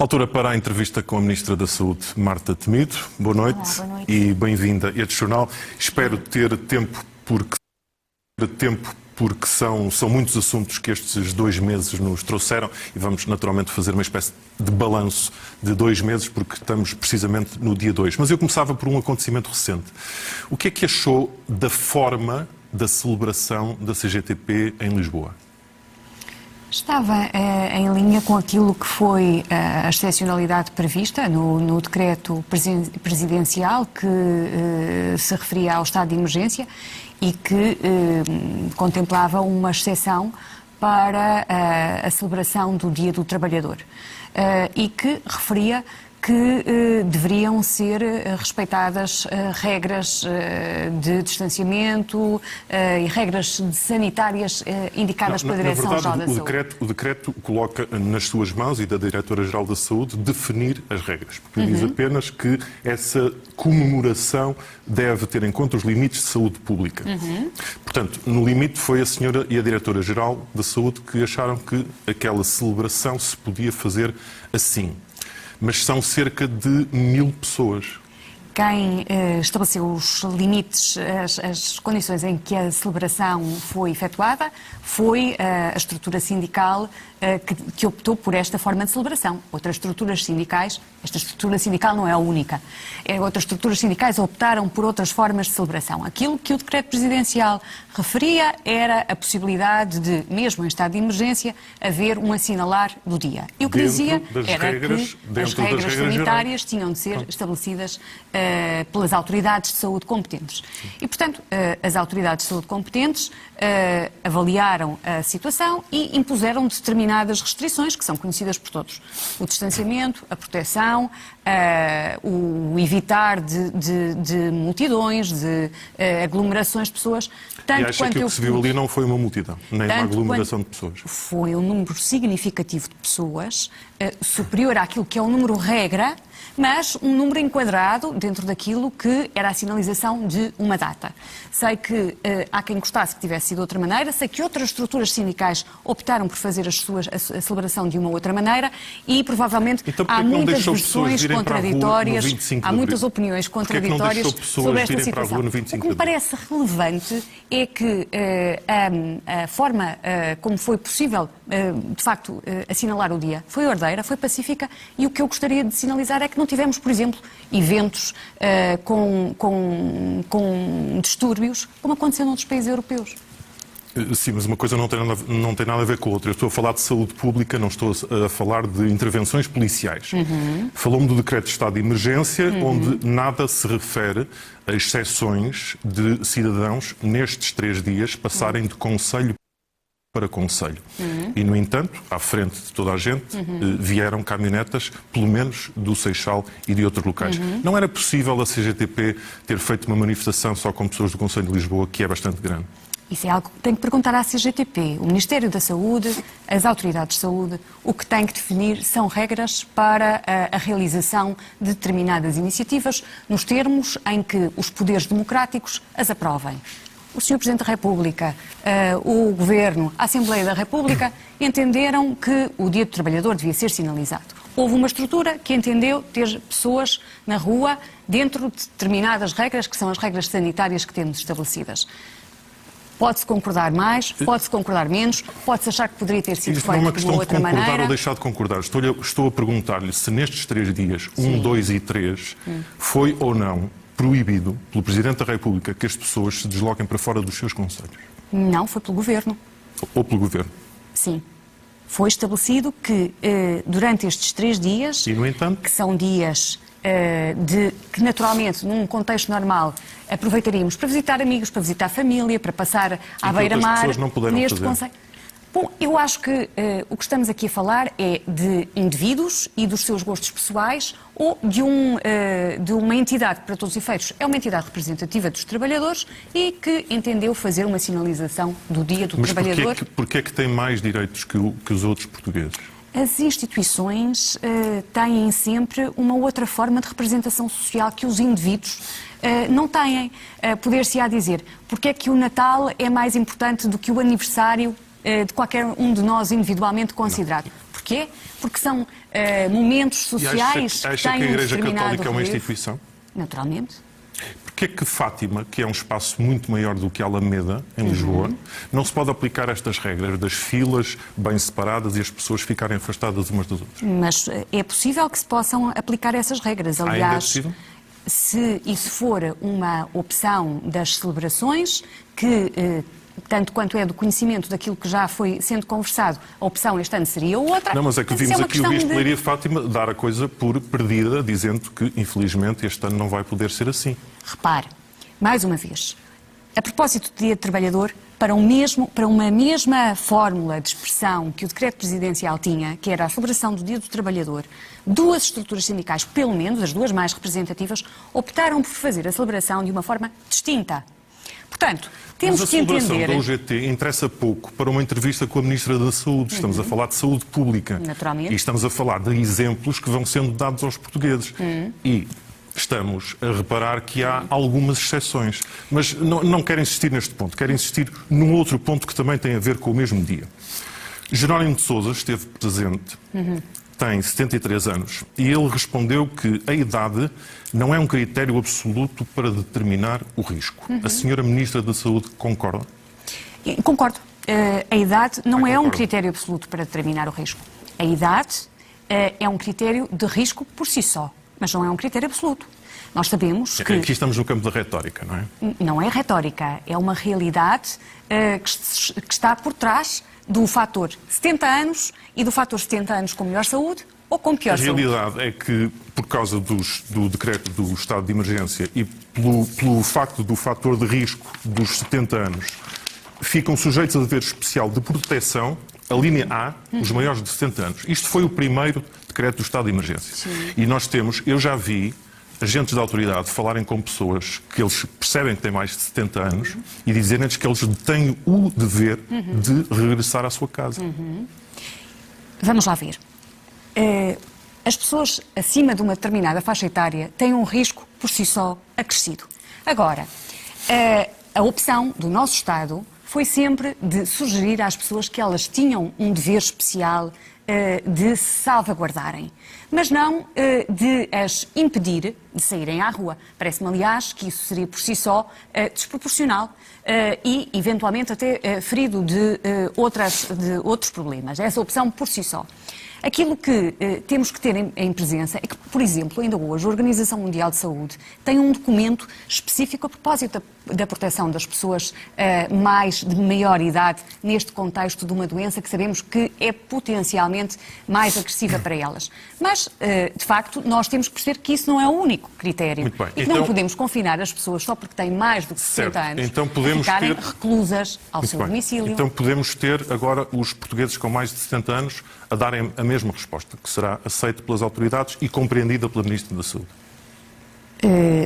Altura para a entrevista com a Ministra da Saúde, Marta Temido. Boa noite, Olá, boa noite. E bem-vinda a este jornal. Espero ter tempo porque são muitos assuntos que estes 2 meses nos trouxeram e vamos naturalmente fazer uma espécie de balanço de 2 meses porque estamos precisamente no dia 2. Mas eu começava por um acontecimento recente. O que é que achou da forma da celebração da CGTP em Lisboa? Estava em linha com aquilo que foi a excepcionalidade prevista no decreto presidencial que se referia ao estado de emergência e que contemplava uma exceção para a celebração do Dia do Trabalhador e que referia que deveriam ser respeitadas regras de distanciamento e regras sanitárias indicadas pela Direção-Geral da Saúde. O decreto coloca nas suas mãos e da Diretora-Geral da Saúde definir as regras, porque diz apenas que essa comemoração deve ter em conta os limites de saúde pública. Portanto, no limite foi a senhora e a Diretora-Geral da Saúde que acharam que aquela celebração se podia fazer assim. Mas são cerca de 1000 pessoas. Quem estabeleceu os limites, as condições em que a celebração foi efetuada, foi a estrutura sindical que optou por esta forma de celebração. Outras estruturas sindicais, esta estrutura sindical não é a única, outras estruturas sindicais optaram por outras formas de celebração. Aquilo que o decreto presidencial referia era a possibilidade de, mesmo em estado de emergência, haver um assinalar do dia. E o que dizia era que as regras sanitárias tinham de ser estabelecidas pelas autoridades de saúde competentes. E, portanto, as autoridades de saúde competentes avaliaram a situação e impuseram determinadas restrições que são conhecidas por todos. O distanciamento, a proteção, o evitar de multidões, de aglomerações de pessoas. E acha que o que se viu ali não foi uma multidão, nem uma aglomeração de pessoas? Foi um número significativo de pessoas, superior àquilo que é o número regra, mas um número enquadrado dentro daquilo que era a sinalização de uma data. Sei que há quem gostasse que tivesse sido de outra maneira, sei que outras estruturas sindicais optaram por fazer a celebração de uma outra maneira e provavelmente então, há muitas versões contraditórias, há muitas opiniões contraditórias sobre esta situação. O que me parece relevante é que a forma como foi possível, de facto, assinalar o dia foi ordeira, foi pacífica e o que eu gostaria de sinalizar é que não tivemos, por exemplo, eventos com distúrbios, como aconteceu noutros países europeus. Sim, mas uma coisa não tem nada a ver com a outra. Eu estou a falar de saúde pública, não estou a falar de intervenções policiais. Falou-me do decreto de estado de emergência, onde nada se refere a exceções de cidadãos nestes 3 dias passarem de concelho para concelho. E, no entanto, à frente de toda a gente, vieram caminhonetas, pelo menos do Seixal e de outros locais. Não era possível a CGTP ter feito uma manifestação só com pessoas do Conselho de Lisboa, que é bastante grande? Isso é algo que tem que perguntar à CGTP. O Ministério da Saúde, as autoridades de saúde, o que tem que definir são regras para a realização de determinadas iniciativas, nos termos em que os poderes democráticos as aprovem. O Sr. Presidente da República, o Governo, a Assembleia da República entenderam que o Dia do Trabalhador devia ser sinalizado. Houve uma estrutura que entendeu ter pessoas na rua dentro de determinadas regras, que são as regras sanitárias que temos estabelecidas. Pode-se concordar mais, pode-se concordar menos, pode-se achar que poderia ter sido feito de uma outra maneira. Isto não é uma questão de concordar ou deixar de concordar. Estou a perguntar-lhe se nestes 3 dias, 1, 2 e 3, foi ou não proibido pelo Presidente da República que as pessoas se desloquem para fora dos seus concelhos? Não, foi pelo Governo. Ou pelo Governo? Sim. Foi estabelecido que durante estes 3 dias, e, no entanto, que são dias que naturalmente, num contexto normal, aproveitaríamos para visitar amigos, para visitar a família, para passar à beira-mar, neste concelho. Bom, eu acho que o que estamos aqui a falar é de indivíduos e dos seus gostos pessoais ou de uma entidade que, para todos os efeitos, é uma entidade representativa dos trabalhadores e que entendeu fazer uma sinalização do Dia do Trabalhador. Mas porquê é que tem mais direitos que os outros portugueses? As instituições têm sempre uma outra forma de representação social que os indivíduos não têm. Poder-se-á dizer, porque é que o Natal é mais importante do que o aniversário de qualquer um de nós individualmente considerado? Porquê? Porque são momentos sociais acha que que têm a um Igreja determinado Católica é uma relevo. instituição? Naturalmente. Porquê que Fátima, que é um espaço muito maior do que Alameda, em Lisboa, não se pode aplicar estas regras das filas bem separadas e as pessoas ficarem afastadas umas das outras? Mas é possível que se possam aplicar essas regras. Ainda é Aliás, possível? se isso for uma opção das celebrações, que tanto quanto é do conhecimento daquilo que já foi sendo conversado, a opção este ano seria outra. Não, mas é que Portanto, vimos uma aqui o questão Bispo de de- Leiria Fátima dar a coisa por perdida, dizendo que, infelizmente, este ano não vai poder ser assim. Repare, mais uma vez, a propósito do Dia do Trabalhador, para uma mesma fórmula de expressão que o decreto presidencial tinha, que era a celebração do Dia do Trabalhador, duas estruturas sindicais, pelo menos as duas mais representativas, optaram por fazer a celebração de uma forma distinta. Portanto, temos Mas a que celebração entender... da UGT interessa pouco para uma entrevista com a Ministra da Saúde. Estamos a falar de saúde pública. Naturalmente. E estamos a falar de exemplos que vão sendo dados aos portugueses. E estamos a reparar que há algumas exceções. Mas não quero insistir neste ponto. Quero insistir num outro ponto que também tem a ver com o mesmo dia. Jerónimo de Sousa esteve presente, tem 73 anos, e ele respondeu que a idade não é um critério absoluto para determinar o risco. A senhora Ministra da Saúde concorda? Concordo. A idade não é um concordo. critério absoluto para determinar o risco. A idade é um critério de risco por si só, mas não é um critério absoluto. Nós sabemos que... Aqui estamos no campo da retórica, não é? Não é retórica, é uma realidade que está por trás do fator 70 anos e do fator 70 anos com melhor saúde ou com pior A saúde. realidade é que, por causa do decreto do estado de emergência e pelo facto do fator de risco dos 70 anos, ficam sujeitos a dever especial de proteção, a linha A, os maiores de 70 anos. Isto foi o primeiro decreto do estado de emergência. Sim. E nós temos, eu já vi agentes da autoridade falarem com pessoas que eles percebem que têm mais de 70 anos e dizerem-lhes que eles têm o dever de regressar à sua casa. Vamos lá ver. As pessoas acima de uma determinada faixa etária têm um risco por si só acrescido. Agora, a opção do nosso Estado foi sempre de sugerir às pessoas que elas tinham um dever especial de se salvaguardarem, mas não de as impedir de saírem à rua. Parece-me, aliás, que isso seria por si só desproporcional e, eventualmente, até ferido de outros problemas. Essa opção por si só. Aquilo que temos que ter em presença é que, por exemplo, ainda hoje, a Organização Mundial de Saúde tem um documento específico a propósito da proteção das pessoas mais de maior idade neste contexto de uma doença que sabemos que é potencialmente mais agressiva para elas. Mas, de facto, nós temos que perceber que isso não é o único critério. Muito bem. E que não podemos confinar as pessoas só porque têm mais do que 60 Certo. anos Então podemos a ficarem ter- reclusas ao Muito seu bem. domicílio. Então podemos ter agora os portugueses com mais de 70 anos a darem a mesma resposta, que será aceita pelas autoridades e compreendida pela Ministra da Saúde.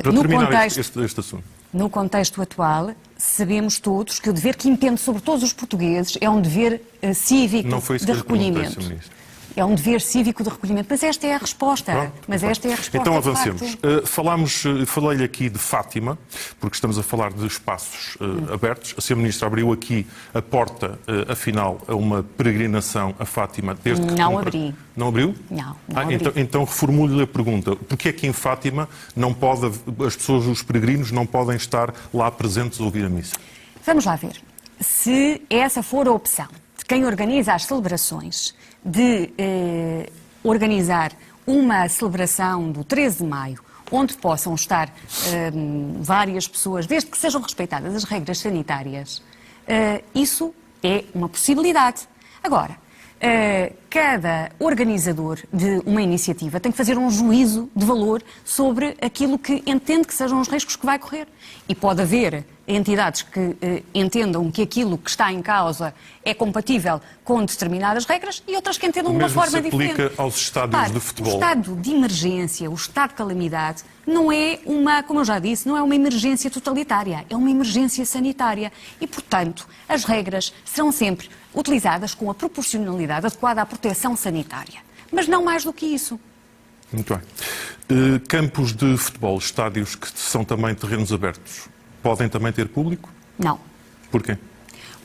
Para no terminar contexto- este assunto. No contexto atual, sabemos todos que o dever que impende sobre todos os portugueses é um dever cívico Não foi isso de que eu lhe perguntei, recolhimento. Sr. Ministro. É um dever cívico de recolhimento. Mas esta é a resposta. Pronto, Mas pronto. esta é a resposta. Então de avancemos. facto. Falei-lhe aqui de Fátima, porque estamos a falar de espaços abertos. A Sra. Ministra abriu aqui a porta, afinal, a uma peregrinação a Fátima desde que... Não abri. Não abriu? Não abri. Então reformulo-lhe a pergunta. Porquê é que em Fátima não pode, as pessoas, os peregrinos, não podem estar lá presentes a ouvir a missa? Vamos lá ver. Se essa for a opção de quem organiza as celebrações de organizar uma celebração do 13 de maio, onde possam estar várias pessoas, desde que sejam respeitadas as regras sanitárias, isso é uma possibilidade. Agora, cada organizador de uma iniciativa tem que fazer um juízo de valor sobre aquilo que entende que sejam os riscos que vai correr. E pode haver entidades que entendam que aquilo que está em causa é compatível com determinadas regras e outras que entendam de uma mesmo forma se aplica diferente. aos estádios de futebol. O estado de emergência, o estado de calamidade, não é uma, como eu já disse, não é uma emergência totalitária, é uma emergência sanitária. E, portanto, as regras serão sempre utilizadas com a proporcionalidade adequada à proteção sanitária. Mas não mais do que isso. Muito bem. Campos de futebol, estádios que são também terrenos abertos, podem também ter público? Não. Porquê?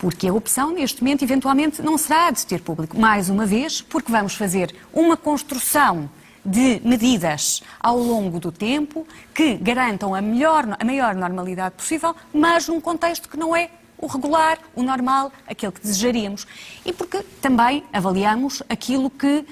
Porque a opção, neste momento, eventualmente, não será de ter público. Mais uma vez, porque vamos fazer uma construção de medidas ao longo do tempo que garantam a maior normalidade possível, mas num contexto que não é o regular, o normal, aquele que desejaríamos. E porque também avaliamos aquilo que...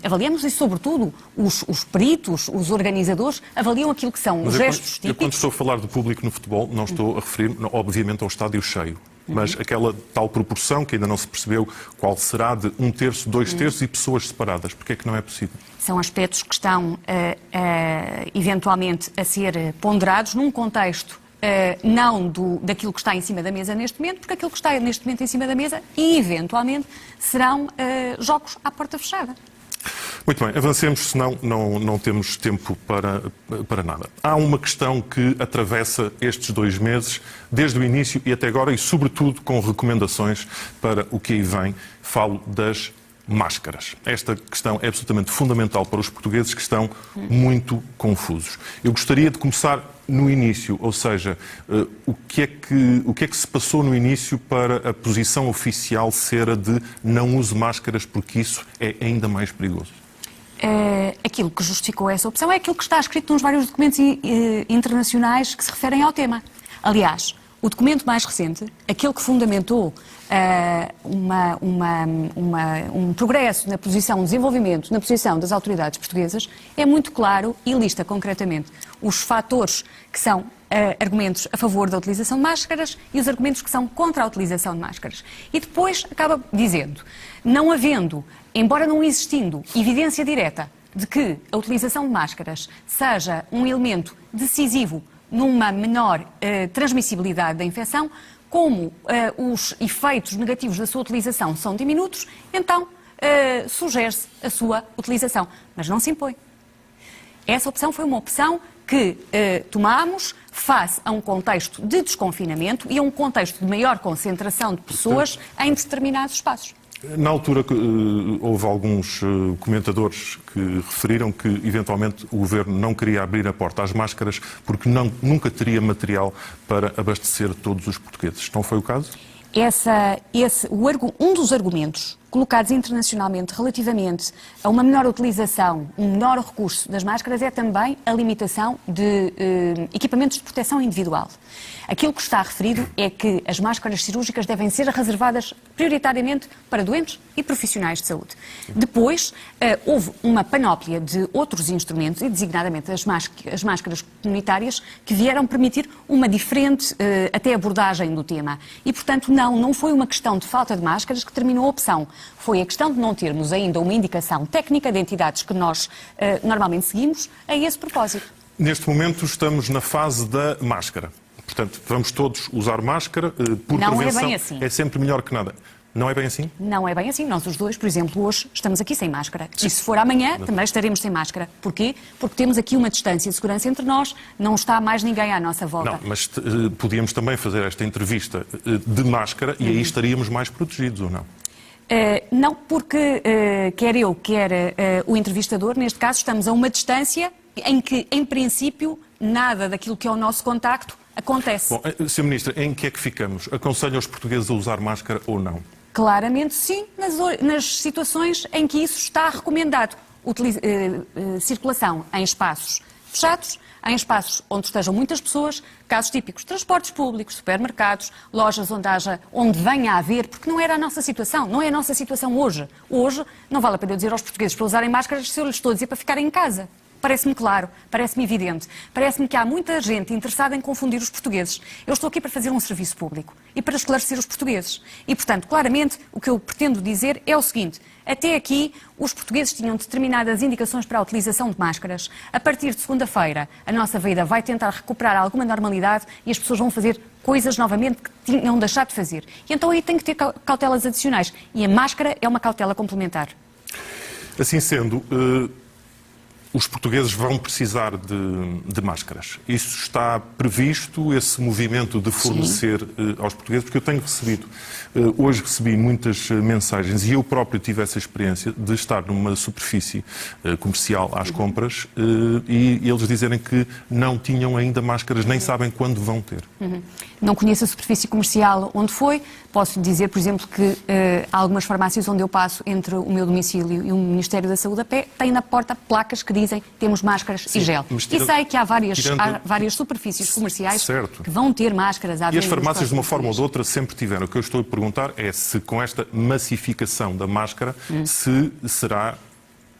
avaliamos e, sobretudo, os peritos, os organizadores, avaliam aquilo que são os gestos típicos. Eu, quando estou a falar de público no futebol, não estou a referir, obviamente, ao estádio cheio. Mas aquela tal proporção que ainda não se percebeu qual será de 1/3, 2/3 e pessoas separadas. Porque é que não é possível? São aspectos que estão, eventualmente, a ser ponderados num contexto não daquilo que está em cima da mesa neste momento, porque aquilo que está neste momento em cima da mesa, eventualmente, serão jogos à porta fechada. Muito bem, avancemos, senão não temos tempo para nada. Há uma questão que atravessa estes 2 meses, desde o início e até agora, e sobretudo com recomendações para o que aí vem. Falo das máscaras. Esta questão é absolutamente fundamental para os portugueses que estão muito confusos. Eu gostaria de começar no início, ou seja, o que é que se passou no início para a posição oficial ser a de não use máscaras porque isso é ainda mais perigoso? Aquilo que justificou essa opção é aquilo que está escrito nos vários documentos internacionais que se referem ao tema. Aliás, o documento mais recente, aquele que fundamentou um progresso na posição, um desenvolvimento na posição das autoridades portuguesas, é muito claro e lista concretamente os fatores que são argumentos a favor da utilização de máscaras e os argumentos que são contra a utilização de máscaras. E depois acaba dizendo, não havendo, embora não existindo evidência direta de que a utilização de máscaras seja um elemento decisivo numa menor transmissibilidade da infecção, como os efeitos negativos da sua utilização são diminutos, então sugere-se a sua utilização, mas não se impõe. Essa opção foi uma opção que tomámos face a um contexto de desconfinamento e a um contexto de maior concentração de pessoas em determinados espaços. Na altura, houve alguns comentadores que referiram que, eventualmente, o Governo não queria abrir a porta às máscaras porque nunca teria material para abastecer todos os portugueses. Não foi o caso? Um dos argumentos colocados internacionalmente relativamente a uma menor utilização, um menor recurso das máscaras é também a limitação de equipamentos de proteção individual. Aquilo que está referido é que as máscaras cirúrgicas devem ser reservadas prioritariamente para doentes e profissionais de saúde. Depois, houve uma panóplia de outros instrumentos, e designadamente as máscaras comunitárias, que vieram permitir uma diferente até abordagem do tema. E, portanto, não foi uma questão de falta de máscaras que terminou a opção. Foi a questão de não termos ainda uma indicação técnica de entidades que nós normalmente seguimos a esse propósito. Neste momento estamos na fase da máscara. Portanto, vamos todos usar máscara por não prevenção. É bem assim. É sempre melhor que nada. Não é bem assim? Não é bem assim. Nós os dois, por exemplo, hoje estamos aqui sem máscara. E se for amanhã, também estaremos sem máscara. Porquê? Porque temos aqui uma distância de segurança entre nós, não está mais ninguém à nossa volta. Não, mas podíamos também fazer esta entrevista de máscara e aí estaríamos mais protegidos, ou não? Não, porque quer eu, quer o entrevistador, neste caso, estamos a uma distância em que, em princípio, nada daquilo que é o nosso contacto acontece. Bom, Sr. Ministra, em que é que ficamos? Aconselha os portugueses a usar máscara ou não? Claramente sim, nas situações em que isso está recomendado. Circulação em espaços fechados, em espaços onde estejam muitas pessoas, casos típicos, transportes públicos, supermercados, lojas onde venha a haver, porque não era a nossa situação, não é a nossa situação hoje. Hoje não vale a pena eu dizer aos portugueses para usarem máscaras se eu lhes estou a dizer para ficarem em casa. Parece-me claro, parece-me evidente, parece-me que há muita gente interessada em confundir os portugueses. Eu estou aqui para fazer um serviço público e para esclarecer os portugueses. E, portanto, claramente, o que eu pretendo dizer é o seguinte: até aqui, os portugueses tinham determinadas indicações para a utilização de máscaras. A partir de segunda-feira, a nossa vida vai tentar recuperar alguma normalidade e as pessoas vão fazer coisas novamente que tinham deixado de fazer. E então aí tem que ter cautelas adicionais. E a máscara é uma cautela complementar. Assim sendo, os portugueses vão precisar de máscaras. Isso está previsto, esse movimento de fornecer aos portugueses, porque eu tenho recebido, hoje recebi muitas mensagens e eu próprio tive essa experiência de estar numa superfície comercial às compras e eles dizerem que não tinham ainda máscaras, nem sabem quando vão ter. Não conheço a superfície comercial onde foi. Posso dizer, por exemplo, que há algumas farmácias onde eu passo entre o meu domicílio e o Ministério da Saúde a pé, têm na porta placas que dizem temos máscaras e gel. E sei que há várias superfícies comerciais que vão ter máscaras à venda. E as farmácias, de uma forma ou de outra, sempre tiveram. O que eu estou a perguntar é se com esta massificação da máscara, se será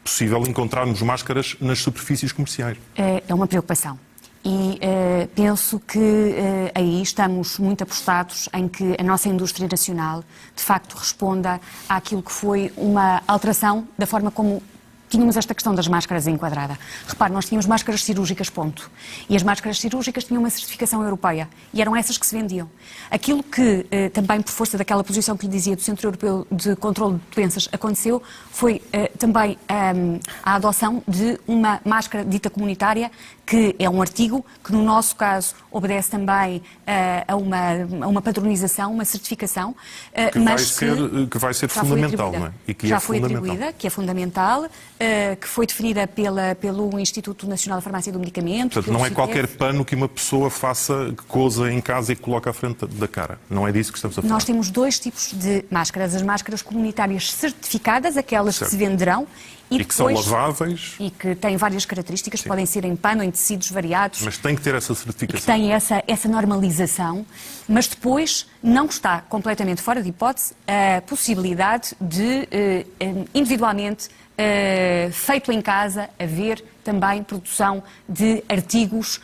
possível encontrarmos máscaras nas superfícies comerciais. É uma preocupação. E penso que aí estamos muito apostados em que a nossa indústria nacional, de facto, responda àquilo que foi uma alteração da forma como tínhamos esta questão das máscaras enquadrada. Repare, nós tínhamos máscaras cirúrgicas, ponto. E as máscaras cirúrgicas tinham uma certificação europeia. E eram essas que se vendiam. Aquilo que, também por força daquela posição que lhe dizia do Centro Europeu de Controlo de Doenças, aconteceu, foi também a adoção de uma máscara dita comunitária, que é um artigo que, no nosso caso, obedece também a uma padronização, uma certificação, que vai ser fundamental, não é? E que já foi atribuída, que é fundamental, que foi definida pelo Instituto Nacional de Farmácia e do Medicamento. Portanto, não é qualquer pano que uma pessoa faça, que coza em casa e coloca à frente da cara. Não é disso que estamos a falar. Nós temos dois tipos de máscaras. As máscaras comunitárias certificadas, aquelas que se venderão, e que são laváveis. E que têm várias características, podem ser em pano, em tecidos variados. Mas tem que ter essa certificação. Que tem essa normalização, mas depois não está completamente fora de hipótese a possibilidade de, individualmente, feito em casa, haver também produção de artigos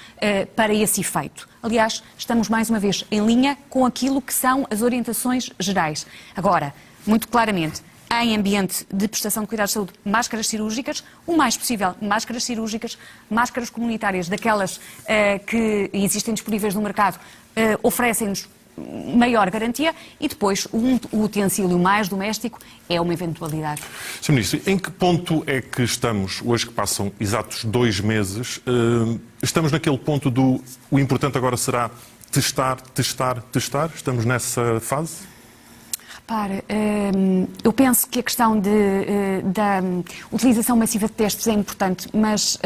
para esse efeito. Aliás, estamos mais uma vez em linha com aquilo que são as orientações gerais. Agora, muito claramente, em ambiente de prestação de cuidados de saúde, máscaras cirúrgicas, o mais possível, máscaras cirúrgicas, máscaras comunitárias, daquelas que existem disponíveis no mercado, oferecem-nos maior garantia e depois o utensílio mais doméstico é uma eventualidade. Sr. Ministro, em que ponto é que estamos, hoje que passam exatos 2 meses, estamos naquele ponto o importante agora será testar? Estamos nessa fase? Repare, eu penso que a questão da utilização massiva de testes é importante, mas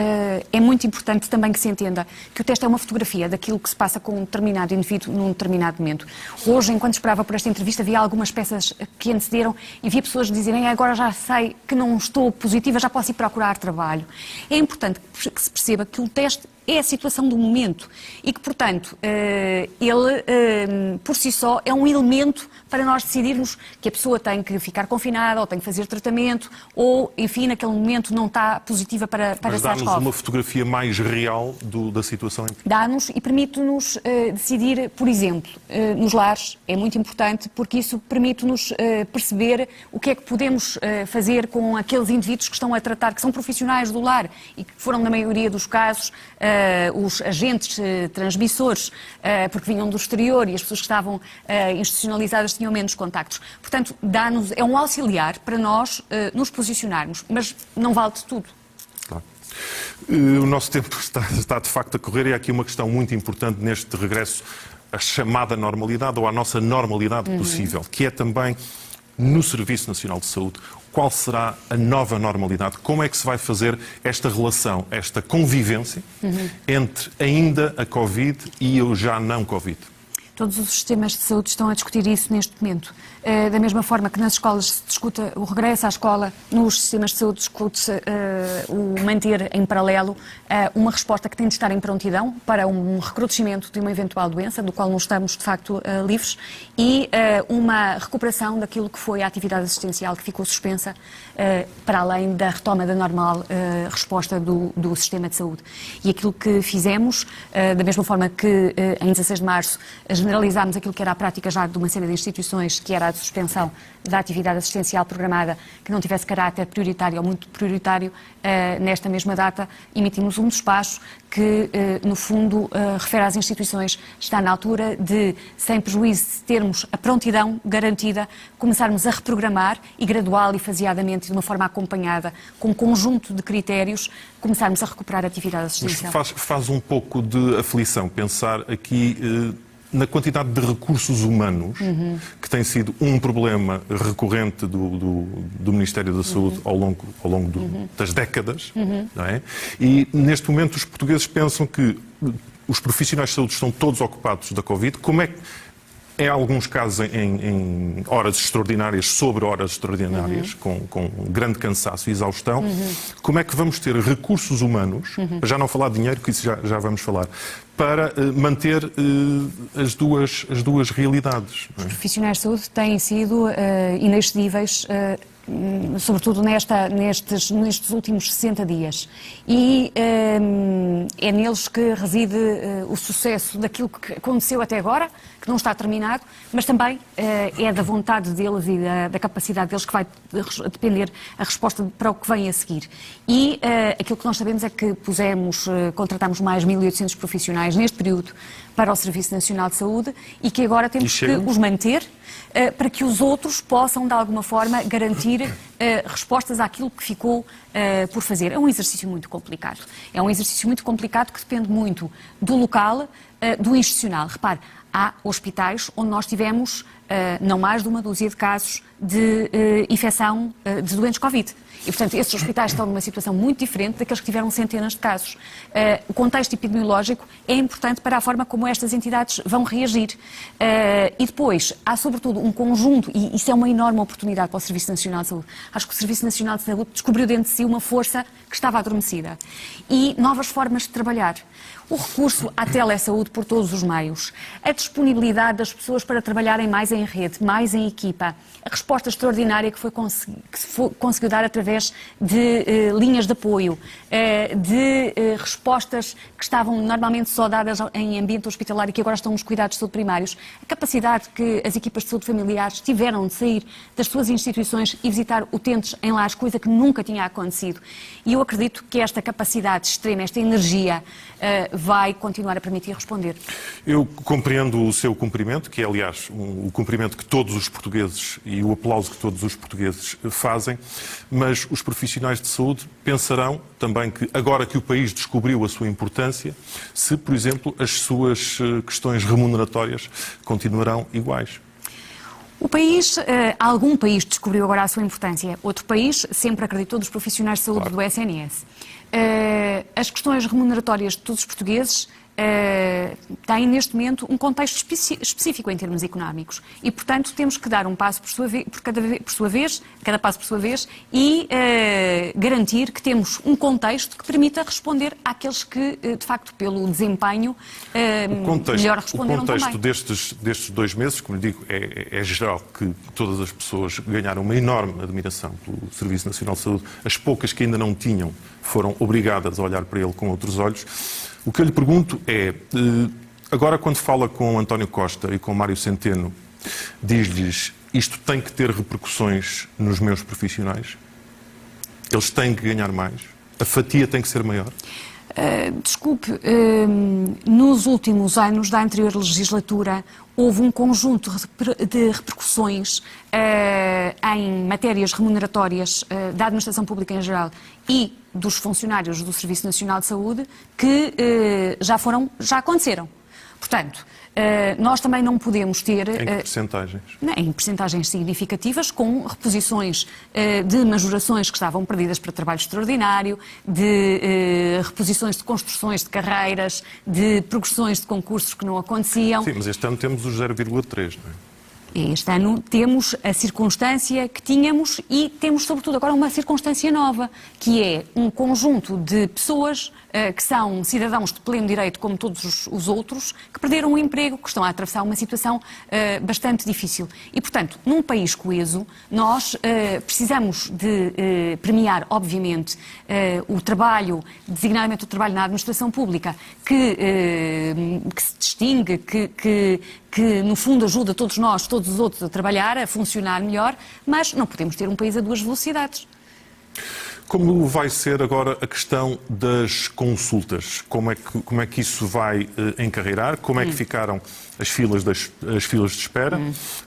é muito importante também que se entenda que o teste é uma fotografia daquilo que se passa com um determinado indivíduo num determinado momento. Hoje, enquanto esperava por esta entrevista, havia algumas peças que antecederam e havia pessoas dizerem agora já sei que não estou positiva, já posso ir procurar trabalho. É importante que se perceba que o teste é a situação do momento e que, portanto, ele, por si só, é um elemento para nós decidirmos que a pessoa tem que ficar confinada ou tem que fazer tratamento ou, enfim, naquele momento não está positiva para SARS-CoV. Mas dá-nos uma fotografia mais real da situação? Dá-nos e permite-nos decidir, por exemplo, nos lares, é muito importante porque isso permite-nos perceber o que é que podemos fazer com aqueles indivíduos que estão a tratar, que são profissionais do lar e que foram, na maioria dos casos, os agentes transmissores, porque vinham do exterior e as pessoas que estavam institucionalizadas tinham menos contactos. Portanto, é um auxiliar para nós nos posicionarmos, mas não vale de tudo. Claro. O nosso tempo está de facto a correr e há aqui uma questão muito importante neste regresso à chamada normalidade ou à nossa normalidade possível, que é também no Serviço Nacional de Saúde. Qual será a nova normalidade? Como é que se vai fazer esta relação, esta convivência entre ainda a Covid e o já não Covid? Todos os sistemas de saúde estão a discutir isso neste momento. Da mesma forma que nas escolas se discute o regresso à escola, nos sistemas de saúde discute-se o manter em paralelo uma resposta que tem de estar em prontidão para um recrudescimento de uma eventual doença, do qual não estamos, de facto, livres, e uma recuperação daquilo que foi a atividade assistencial que ficou suspensa, para além da retoma da normal resposta do sistema de saúde. E aquilo que fizemos, da mesma forma que em 16 de março as generalizámos aquilo que era a prática já de uma série de instituições, que era a suspensão da atividade assistencial programada que não tivesse caráter prioritário ou muito prioritário. Nesta mesma data emitimos um despacho que, no fundo, refere às instituições. Está na altura de, sem prejuízo de termos a prontidão garantida, começarmos a reprogramar e gradual e faseadamente, de uma forma acompanhada, com um conjunto de critérios, começarmos a recuperar a atividade assistencial. Mas faz um pouco de aflição pensar aqui na quantidade de recursos humanos, que tem sido um problema recorrente do Ministério da Saúde ao longo das décadas, não é? E neste momento os portugueses pensam que os profissionais de saúde estão todos ocupados da Covid. Como é que, em alguns casos, em horas extraordinárias, sobre horas extraordinárias, com grande cansaço e exaustão, como é que vamos ter recursos humanos, para já não falar de dinheiro, que isso já vamos falar, para manter as duas realidades? Os profissionais de saúde têm sido inexcedíveis, sobretudo nestes últimos 60 dias. E é neles que reside o sucesso daquilo que aconteceu até agora, que não está terminado, mas também é da vontade deles e da capacidade deles que vai depender a resposta para o que vem a seguir. E aquilo que nós sabemos é que contratámos mais 1.800 profissionais neste período para o Serviço Nacional de Saúde e que agora temos que os manter para que os outros possam, de alguma forma, garantir respostas àquilo que ficou por fazer. É um exercício muito complicado. É um exercício muito complicado que depende muito do local, do institucional. Repare, há hospitais onde nós tivemos não mais de uma dúzia de casos de infecção de doentes Covid. E, portanto, esses hospitais estão numa situação muito diferente daqueles que tiveram centenas de casos. O contexto epidemiológico é importante para a forma como estas entidades vão reagir. E depois, há sobretudo um conjunto, e isso é uma enorme oportunidade para o Serviço Nacional de Saúde. Acho que o Serviço Nacional de Saúde descobriu dentro de si uma força que estava adormecida. E novas formas de trabalhar. O recurso à telesaúde por todos os meios, a disponibilidade das pessoas para trabalharem mais em rede, mais em equipa, a resposta extraordinária que se conseguiu dar através de linhas de apoio, de respostas que estavam normalmente só dadas em ambiente hospitalar e que agora estão nos cuidados de saúde primários, a capacidade que as equipas de saúde familiares tiveram de sair das suas instituições e visitar utentes em lares, coisa que nunca tinha acontecido. E eu acredito que esta capacidade extrema, esta energia, vai continuar a permitir responder. Eu compreendo o seu cumprimento, que é, aliás, o cumprimento que todos os portugueses e o aplauso que todos os portugueses fazem, mas os profissionais de saúde pensarão também que, agora que o país descobriu a sua importância, se, por exemplo, as suas questões remuneratórias continuarão iguais. Algum país descobriu agora a sua importância. Outro país sempre acreditou dos profissionais de saúde do SNS. As questões remuneratórias de todos os portugueses têm neste momento um contexto específico em termos económicos e, portanto, temos que dar um passo cada passo por sua vez e garantir que temos um contexto que permita responder àqueles que, de facto, pelo desempenho, melhor responderam também. O contexto destes 2 meses, como lhe digo, é geral que todas as pessoas ganharam uma enorme admiração pelo Serviço Nacional de Saúde. As poucas que ainda não tinham foram obrigadas a olhar para ele com outros olhos. O que eu lhe pergunto é, agora quando fala com António Costa e com Mário Centeno, diz-lhes, isto tem que ter repercussões nos meus profissionais? Eles têm que ganhar mais? A fatia tem que ser maior? Desculpe, nos últimos anos da anterior legislatura houve um conjunto de repercussões em matérias remuneratórias da administração pública em geral e dos funcionários do Serviço Nacional de Saúde que já aconteceram. Portanto, nós também não podemos ter... Em que percentagens? Em percentagens significativas, com reposições de majorações que estavam perdidas para trabalho extraordinário, de reposições de construções de carreiras, de progressões de concursos que não aconteciam. Sim, mas este ano temos os 0,3, não é? Este ano temos a circunstância que tínhamos e temos, sobretudo, agora uma circunstância nova, que é um conjunto de pessoas que são cidadãos de pleno direito, como todos os outros, que perderam o emprego, que estão a atravessar uma situação bastante difícil. E, portanto, num país coeso, nós precisamos de premiar, obviamente, o trabalho, designadamente o trabalho na administração pública, que se distingue, que que no fundo ajuda todos nós, todos os outros a trabalhar, a funcionar melhor, mas não podemos ter um país a duas velocidades. Como vai ser agora a questão das consultas? Como é que isso vai encarreirar? Como é que ficaram as filas de espera?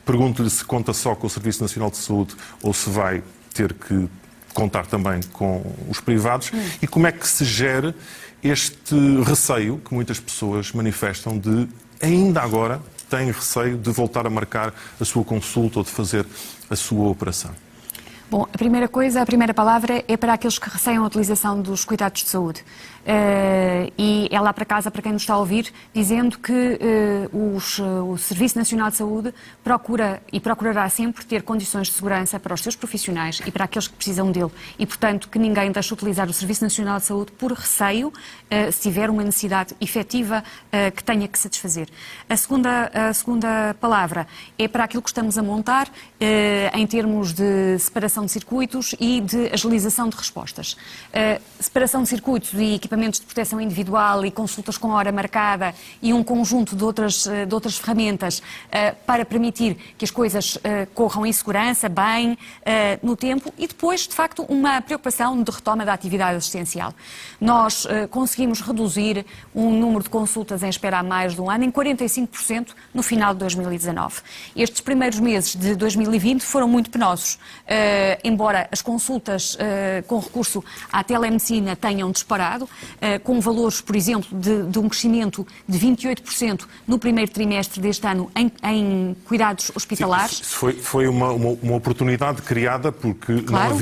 Pergunto-lhe se conta só com o Serviço Nacional de Saúde ou se vai ter que contar também com os privados. E como é que se gera este receio que muitas pessoas manifestam de, ainda agora, têm receio de voltar a marcar a sua consulta ou de fazer a sua operação? Bom, a primeira palavra é para aqueles que receiam a utilização dos cuidados de saúde. E é lá para casa, para quem nos está a ouvir, dizendo que o Serviço Nacional de Saúde procura e procurará sempre ter condições de segurança para os seus profissionais e para aqueles que precisam dele. E, portanto, que ninguém deixe utilizar o Serviço Nacional de Saúde por receio, se tiver uma necessidade efetiva que tenha que satisfazer. A segunda palavra é para aquilo que estamos a montar em termos de separação de circuitos e de agilização de respostas. Separação de circuitos e equipamentos de proteção individual e consultas com hora marcada e um conjunto de outras ferramentas para permitir que as coisas corram em segurança, bem, no tempo e depois, de facto, uma preocupação de retoma da atividade assistencial. Nós conseguimos reduzir o número de consultas em espera há mais de um ano em 45% no final de 2019. Estes primeiros meses de 2020 foram muito penosos. Embora as consultas com recurso à telemedicina tenham disparado, com valores, por exemplo, de um crescimento de 28% no primeiro trimestre deste ano em cuidados hospitalares. Sim, foi uma oportunidade criada porque claro.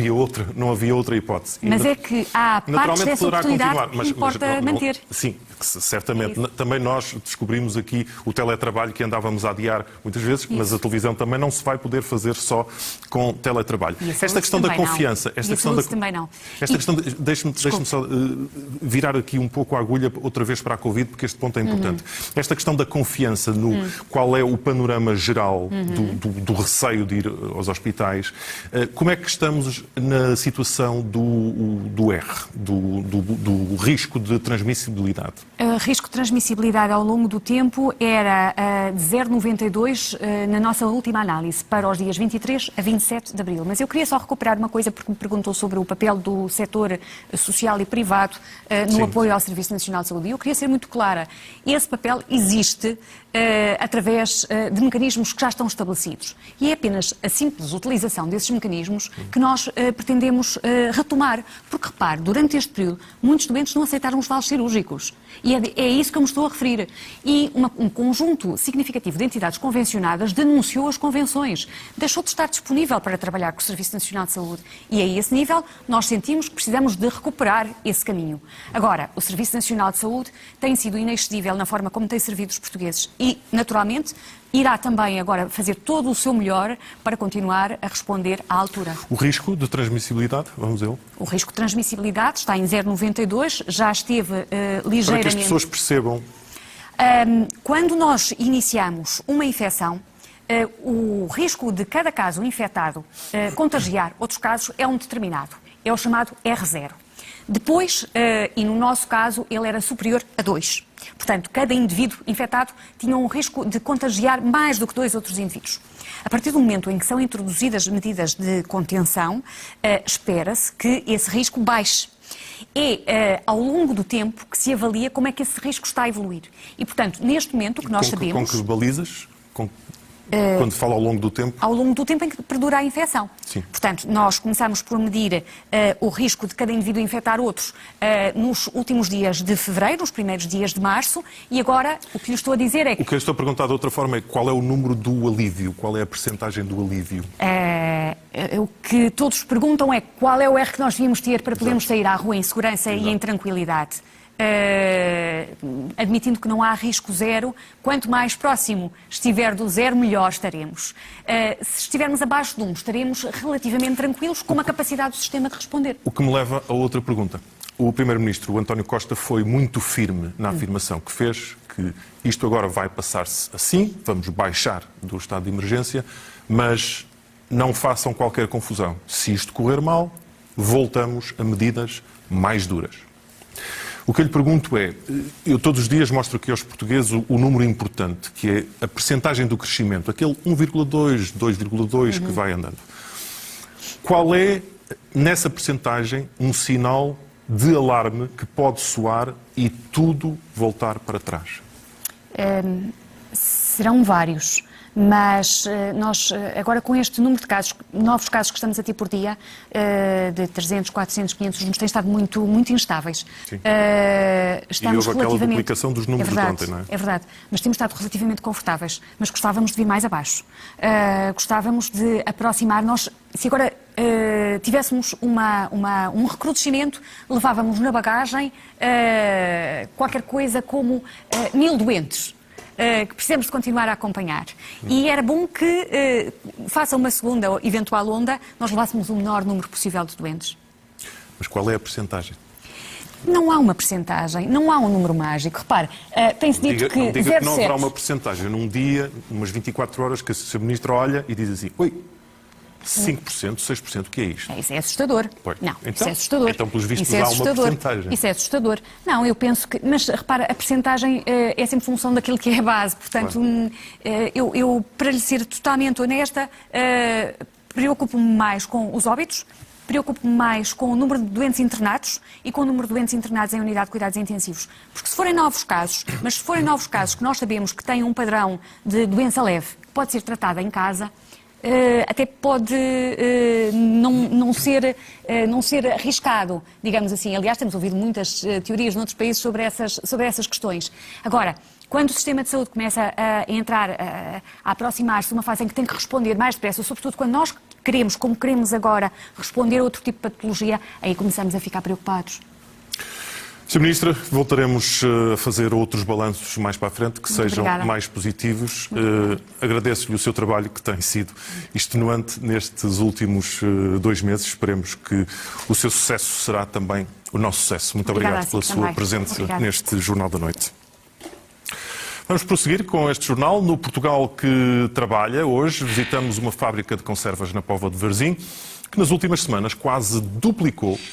não havia outra hipótese. Mas é que há partes dessa oportunidade que importa manter. Sim, certamente. Também nós descobrimos aqui o teletrabalho que andávamos a adiar muitas vezes, mas a televisão também não se vai poder fazer só com teletrabalho. Esta questão da confiança, também não. Esta questão, deixe-me só virar aqui um pouco a agulha outra vez para a Covid, porque este ponto é importante. Esta questão da confiança no qual é o panorama geral do receio de ir aos hospitais, como é que estamos na situação do R, do risco de transmissibilidade? Risco de transmissibilidade ao longo do tempo era de 0,92 na nossa última análise, para os dias 23 a 27 de abril. Mas eu queria só recuperar uma coisa, porque me perguntou sobre o papel do setor social e privado no apoio ao Serviço Nacional de Saúde. E eu queria ser muito clara. Esse papel existe através de mecanismos que já estão estabelecidos. E é apenas a simples utilização desses mecanismos que nós pretendemos retomar. Porque, repare, durante este período, muitos doentes não aceitaram os vales cirúrgicos. E é isso que eu me estou a referir. E um conjunto significativo de entidades convencionadas denunciou as convenções. Deixou de estar disponível para trabalhar com o Serviço Nacional de Saúde. E a esse nível, nós sentimos que precisamos de recuperar esse caminho. Agora, o Serviço Nacional de Saúde tem sido inexcedível na forma como tem servido os portugueses. E, naturalmente, irá também agora fazer todo o seu melhor para continuar a responder à altura. O risco de transmissibilidade, vamos vê-lo? O risco de transmissibilidade está em 0,92, já esteve ligeiramente... Para que as pessoas percebam. Quando nós iniciamos uma infecção, o risco de cada caso infectado contagiar outros casos é um determinado. É o chamado R0. Depois, e no nosso caso, ele era superior a 2. Portanto, cada indivíduo infectado tinha um risco de contagiar mais do que 2 outros indivíduos. A partir do momento em que são introduzidas medidas de contenção, espera-se que esse risco baixe. É ao longo do tempo que se avalia como é que esse risco está a evoluir. E, portanto, neste momento, o que nós sabemos... Com que balizas? Quando fala ao longo do tempo? Ao longo do tempo em que perdura a infecção. Sim. Portanto, nós começamos por medir o risco de cada indivíduo infectar outros nos últimos dias de fevereiro, nos primeiros dias de março, e agora o que lhe estou a dizer é que... O que eu estou a perguntar de outra forma é qual é o número do alívio, qual é a percentagem do alívio? O que todos perguntam é qual é o R que nós devíamos ter para podermos sair à rua em segurança Exato. E em tranquilidade. Admitindo que não há risco zero, quanto mais próximo estiver do zero, melhor estaremos. Se estivermos abaixo de 1, estaremos relativamente tranquilos com uma capacidade do sistema de responder. O que me leva a outra pergunta. O Primeiro-Ministro, o António Costa, foi muito firme na afirmação que fez, que isto agora vai passar-se assim, vamos baixar do estado de emergência, mas não façam qualquer confusão. Se isto correr mal, voltamos a medidas mais duras. O que eu lhe pergunto é, eu todos os dias mostro aqui aos portugueses o número importante, que é a percentagem do crescimento, aquele 1,2, 2,2 que vai andando. Qual é, nessa percentagem, um sinal de alarme que pode soar e tudo voltar para trás? Serão vários. Mas nós, agora com este número de casos, novos casos que estamos a ter por dia, de 300, 400, 500, os números têm estado muito instáveis. Sim. Estamos e houve aquela duplicação dos números de ontem, não é? É verdade, mas temos estado relativamente confortáveis, mas gostávamos de vir mais abaixo. Gostávamos de aproximar-nos, se agora tivéssemos um recrudescimento, levávamos na bagagem qualquer coisa como 1000 doentes. Que precisamos de continuar a acompanhar. E era bom que, faça uma segunda ou eventual onda, nós levássemos o menor número possível de doentes. Mas qual é a percentagem? Não há uma percentagem, não há um número mágico. Repare, tem-se dito que... Não diga que não haverá 0,7. uma percentagem. Num dia, umas 24 horas, que a Sra. Ministra olha e diz assim, oi, 5%, 6%, o que é isto? Isso é assustador. Pois. Não, Então, isso é assustador. então, pelos vistos, Isso é há uma assustador. percentagem. Isso é assustador. Não, eu penso que... Mas, repara, a percentagem é sempre função daquilo que é a base. Portanto, claro. eu, para lhe ser totalmente honesta, preocupo-me mais com os óbitos, preocupo-me mais com o número de doentes internados e com o número de doentes internados em unidade de cuidados intensivos. Porque se forem novos casos, mas se forem novos casos que nós sabemos que têm um padrão de doença leve, que pode ser tratada em casa, até pode não ser arriscado, digamos assim. Aliás, temos ouvido muitas teorias noutros países sobre essas questões. Agora, quando o sistema de saúde começa a entrar, a aproximar-se de uma fase em que tem que responder mais depressa, sobretudo quando nós queremos, como queremos agora, responder a outro tipo de patologia, aí começamos a ficar preocupados. Sra. Ministra, voltaremos a fazer outros balanços mais para a frente, que sejam mais positivos. Agradeço-lhe o seu trabalho, que tem sido extenuante nestes últimos 2 meses. Esperemos que o seu sucesso será também o nosso sucesso. Muito obrigado pela sua presença neste Jornal da Noite. Vamos prosseguir com este jornal. No Portugal que trabalha, hoje visitamos uma fábrica de conservas na Póvoa de Varzim, que nas últimas semanas quase duplicou